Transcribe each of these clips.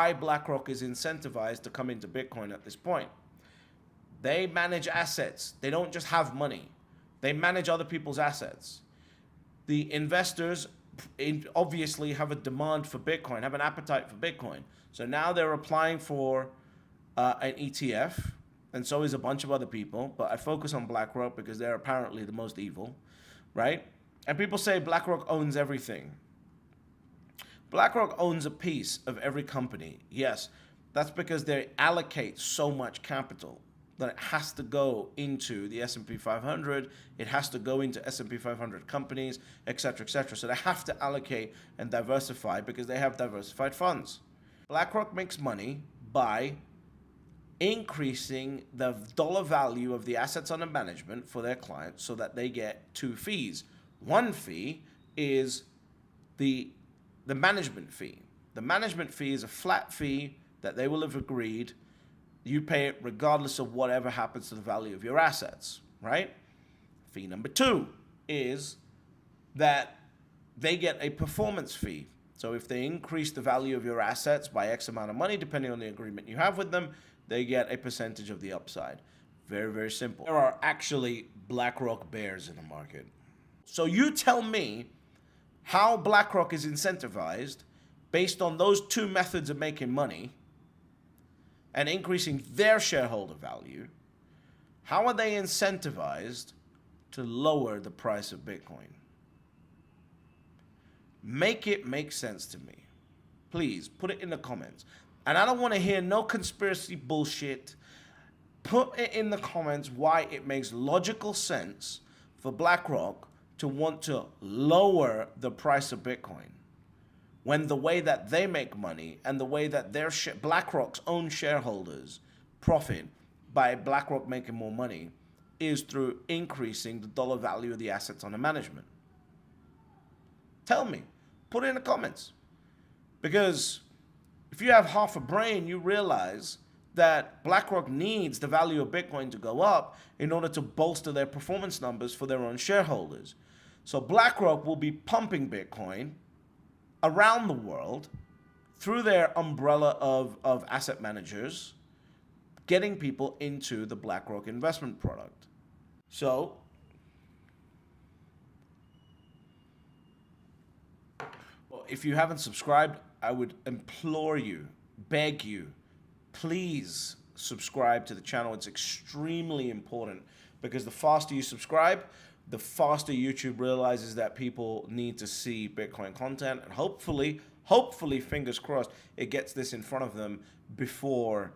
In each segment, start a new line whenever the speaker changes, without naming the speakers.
why BlackRock is incentivized to come into Bitcoin at this point. They manage assets. They don't just have money. They manage other people's assets. The investors obviously have a demand for Bitcoin, have an appetite for Bitcoin. So now they're applying for an ETF, and so is a bunch of other people. But I focus on BlackRock because they're apparently the most evil, right? And people say BlackRock owns everything. BlackRock owns a piece of every company. Yes, that's because they allocate so much capital that it has to go into the S&P 500, it has to go into S&P 500 companies, etc., etc. So they have to allocate and diversify because they have diversified funds. BlackRock makes money by increasing the dollar value of the assets under management for their clients so that they get two fees. One fee is the management fee. The management fee is a flat fee that they will have agreed. You pay it regardless of whatever happens to the value of your assets, right? Fee number two is that they get a performance fee. So if they increase the value of your assets by X amount of money, depending on the agreement you have with them, they get a percentage of the upside. Very, very simple. There are actually BlackRock bears in the market. So you tell me how BlackRock is incentivized based on those two methods of making money and increasing their shareholder value. How are they incentivized to lower the price of Bitcoin? Make it make sense to me. Please put it in the comments. And I don't want to hear no conspiracy bullshit. Put it in the comments why it makes logical sense for BlackRock to want to lower the price of Bitcoin, when the way that they make money and the way that their BlackRock's own shareholders profit by BlackRock making more money is through increasing the dollar value of the assets under management. Tell me. Put it in the comments. Because if you have half a brain, you realize that BlackRock needs the value of Bitcoin to go up in order to bolster their performance numbers for their own shareholders. So BlackRock will be pumping Bitcoin around the world through their umbrella of asset managers, getting people into the BlackRock investment product. So if you haven't subscribed, I would implore you, beg you, please subscribe to the channel. It's extremely important because the faster you subscribe, the faster YouTube realizes that people need to see Bitcoin content, and hopefully, fingers crossed, it gets this in front of them before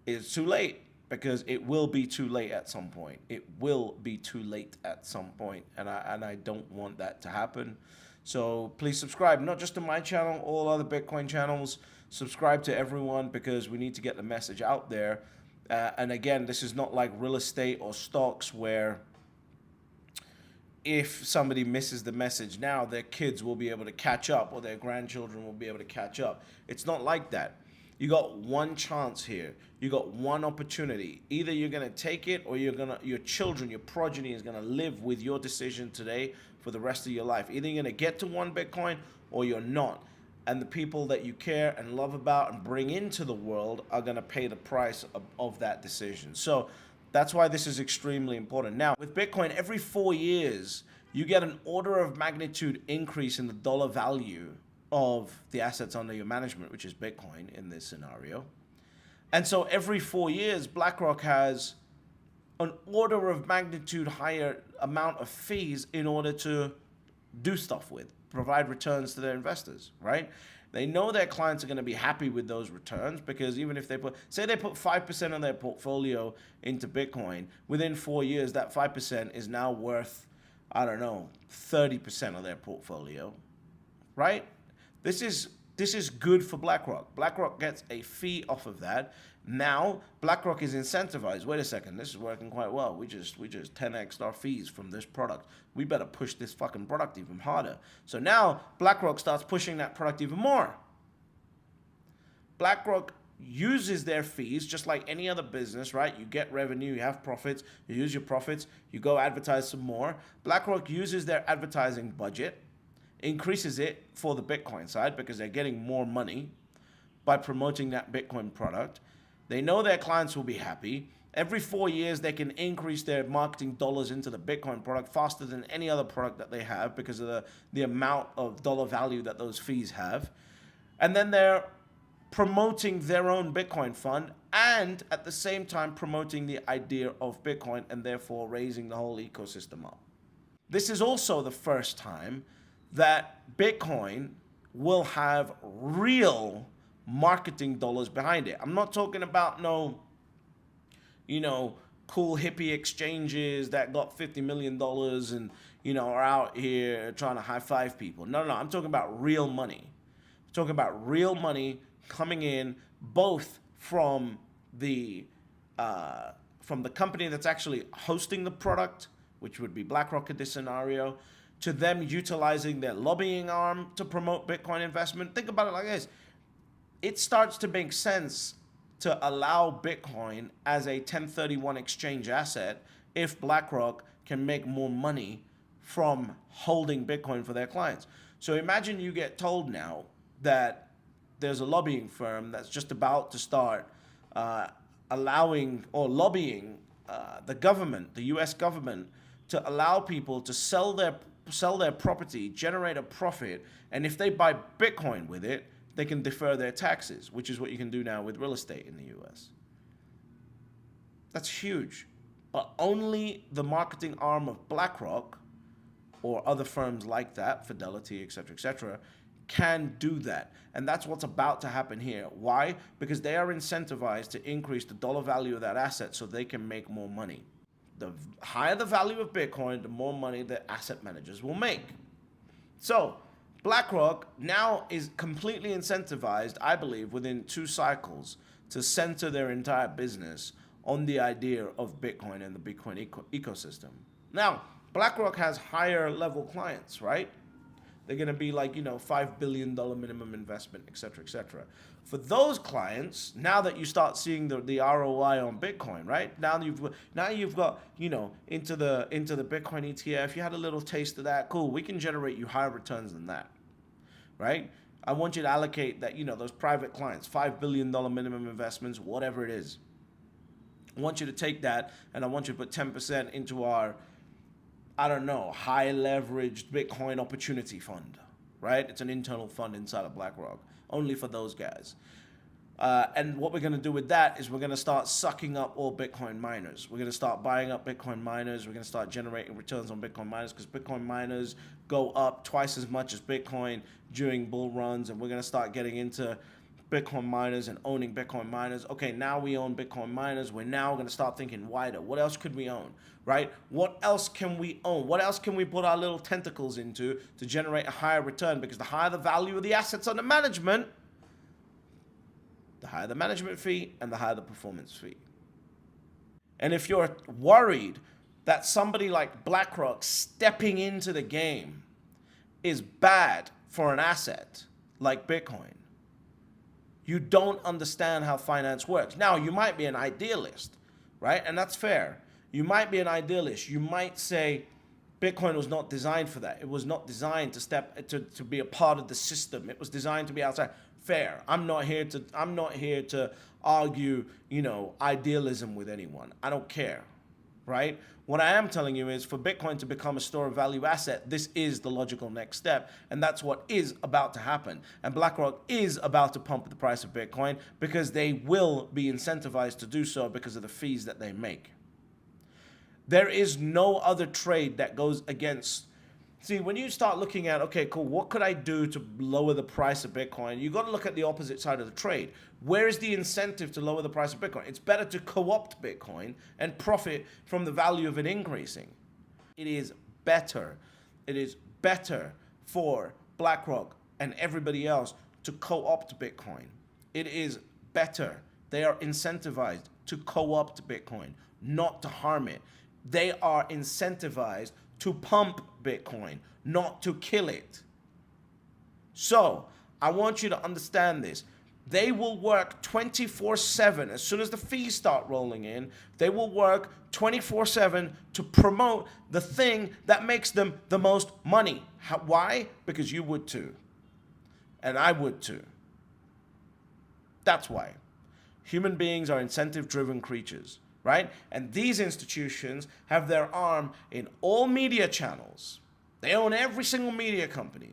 it's too late, because it will be too late at some point. It will be too late at some point, and I don't want that to happen. So please subscribe, not just to my channel, all other Bitcoin channels. Subscribe to everyone because we need to get the message out there. And again, this is not like real estate or stocks where if somebody misses the message now, their kids will be able to catch up or their grandchildren will be able to catch up. It's not like that. You got one chance here. You got one opportunity. Either you're going to take it or your children, your progeny is going to live with your decision today for the rest of your life. Either you're going to get to one Bitcoin or you're not. And the people that you care and love about and bring into the world are going to pay the price of that decision. So that's why this is extremely important. Now, with Bitcoin, every 4 years, you get an order of magnitude increase in the dollar value of the assets under your management, which is Bitcoin in this scenario. And so every 4 years, BlackRock has an order of magnitude higher amount of fees in order to do stuff with, provide returns to their investors, right? They know their clients are going to be happy with those returns because even if they say they put 5% of their portfolio into Bitcoin, within 4 years, that 5% is now worth, I don't know, 30% of their portfolio, right? This is good for BlackRock. BlackRock gets a fee off of that. Now, BlackRock is incentivized. Wait a second, this is working quite well. We just 10x'd our fees from this product. We better push this fucking product even harder. So now, BlackRock starts pushing that product even more. BlackRock uses their fees just like any other business, right? You get revenue, you have profits, you use your profits, you go advertise some more. BlackRock uses their advertising budget, increases it for the Bitcoin side because they're getting more money by promoting that Bitcoin product. They know their clients will be happy. Every 4 years, they can increase their marketing dollars into the Bitcoin product faster than any other product that they have because of the amount of dollar value that those fees have. And then they're promoting their own Bitcoin fund and at the same time promoting the idea of Bitcoin and therefore raising the whole ecosystem up. This is also the first time that Bitcoin will have real marketing dollars behind it. I'm not talking about no, cool hippie exchanges that got $50 million and, are out here trying to high five people. No. I'm talking about real money. I'm talking about real money coming in both from the company that's actually hosting the product, which would be Blackrock in this scenario, to them utilizing their lobbying arm to promote Bitcoin investment. Think about it like this. It starts to make sense to allow Bitcoin as a 1031 exchange asset if BlackRock can make more money from holding Bitcoin for their clients. So imagine you get told now that there's a lobbying firm that's just about to start allowing or lobbying the government, the US government, to allow people to sell their property, generate a profit, and if they buy Bitcoin with it, they can defer their taxes, which is what you can do now with real estate in the US. That's huge. But only the marketing arm of BlackRock or other firms like that, Fidelity, etc., can do that. And that's what's about to happen here. Why? Because they are incentivized to increase the dollar value of that asset so they can make more money. The higher the value of Bitcoin, the more money the asset managers will make. So BlackRock now is completely incentivized, I believe, within 2 cycles to center their entire business on the idea of Bitcoin and the Bitcoin ecosystem. Now, BlackRock has higher level clients, right? They're going to be like, $5 billion minimum investment, etc. For those clients, now that you start seeing the ROI on Bitcoin, right? Now you've got, into the Bitcoin ETF, you had a little taste of that. Cool, we can generate you higher returns than that, right? I want you to allocate that, those private clients, $5 billion minimum investments, whatever it is. I want you to take that and I want you to put 10% into our, high leveraged Bitcoin opportunity fund, right? It's an internal fund inside of BlackRock, only for those guys. And what we're going to do with that is we're going to start sucking up all Bitcoin miners. We're going to start buying up Bitcoin miners. We're going to start generating returns on Bitcoin miners because Bitcoin miners go up twice as much as Bitcoin during bull runs. And we're going to start getting into Bitcoin miners and owning Bitcoin miners. Okay, now we own Bitcoin miners. We're now going to start thinking wider. What else could we own, right? What else can we own? What else can we put our little tentacles into to generate a higher return? Because the higher the value of the assets under management, the higher the management fee and the higher the performance fee. And if you're worried that somebody like BlackRock stepping into the game is bad for an asset like Bitcoin, you don't understand how finance works. Now, you might be an idealist, right? And that's fair. You might be an idealist. You might say Bitcoin was not designed for that. It was not designed to be a part of the system. It was designed to be outside. Fair. I'm not here to argue, idealism with anyone. I don't care, right? What I am telling you is for Bitcoin to become a store of value asset, this is the logical next step. And that's what is about to happen. And BlackRock is about to pump the price of Bitcoin because they will be incentivized to do so because of the fees that they make. There is no other trade that goes against. See, when you start looking at, okay, cool, what could I do to lower the price of Bitcoin? You got to look at the opposite side of the trade. Where is the incentive to lower the price of Bitcoin? It's better to co-opt Bitcoin and profit from the value of it increasing. It is better. It is better for BlackRock and everybody else to co-opt Bitcoin. It is better. They are incentivized to co-opt Bitcoin, not to harm it. They are incentivized to pump Bitcoin, not to kill it. So, I want you to understand this. They will work 24/7. As soon as the fees start rolling in, they will work 24/7 to promote the thing that makes them the most money. Why? Because you would too. And I would too. That's why. Human beings are incentive-driven creatures, right? And these institutions have their arm in all media channels. They own every single media company.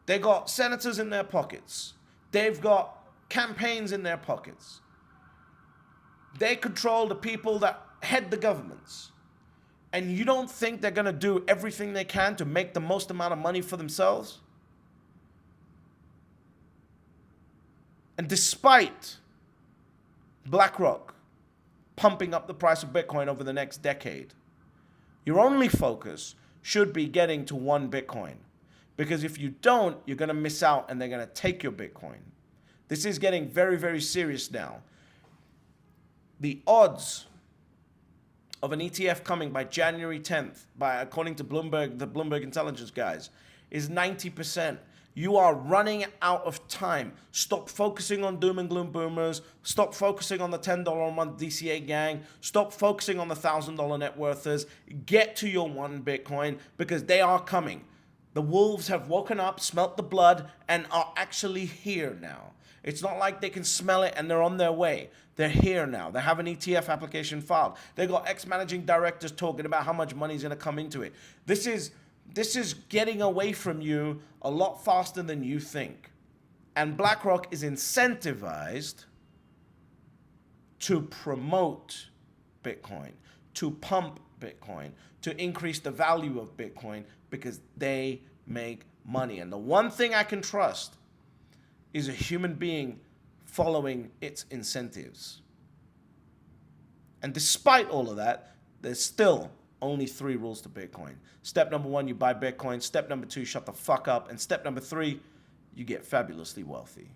They got senators in their pockets. They've got campaigns in their pockets. They control the people that head the governments. And you don't think they're going to do everything they can to make the most amount of money for themselves? And despite Blackrock pumping up the price of Bitcoin over the next decade, your only focus should be getting to 1 Bitcoin. Because if you don't, you're going to miss out and they're going to take your Bitcoin. This is getting very, very serious now. The odds of an ETF coming by January 10th, according to Bloomberg, the Bloomberg intelligence guys, is 90%. You are running out of time. Stop focusing on doom and gloom boomers. Stop focusing on the $10 a month DCA gang. Stop focusing on the $1,000 net worthers. Get to your 1 Bitcoin because they are coming. The wolves have woken up, smelt the blood, and are actually here now. It's not like they can smell it and they're on their way. They're here now. They have an ETF application filed. They got ex-managing directors talking about how much money is going to come into it. This is getting away from you a lot faster than you think. And BlackRock is incentivized to promote Bitcoin, to pump Bitcoin, to increase the value of Bitcoin because they make money. And the one thing I can trust is a human being following its incentives. And despite all of that, there's still only 3 rules to Bitcoin. Step number 1, you buy Bitcoin. Step number 2, shut the fuck up. And step number 3, you get fabulously wealthy.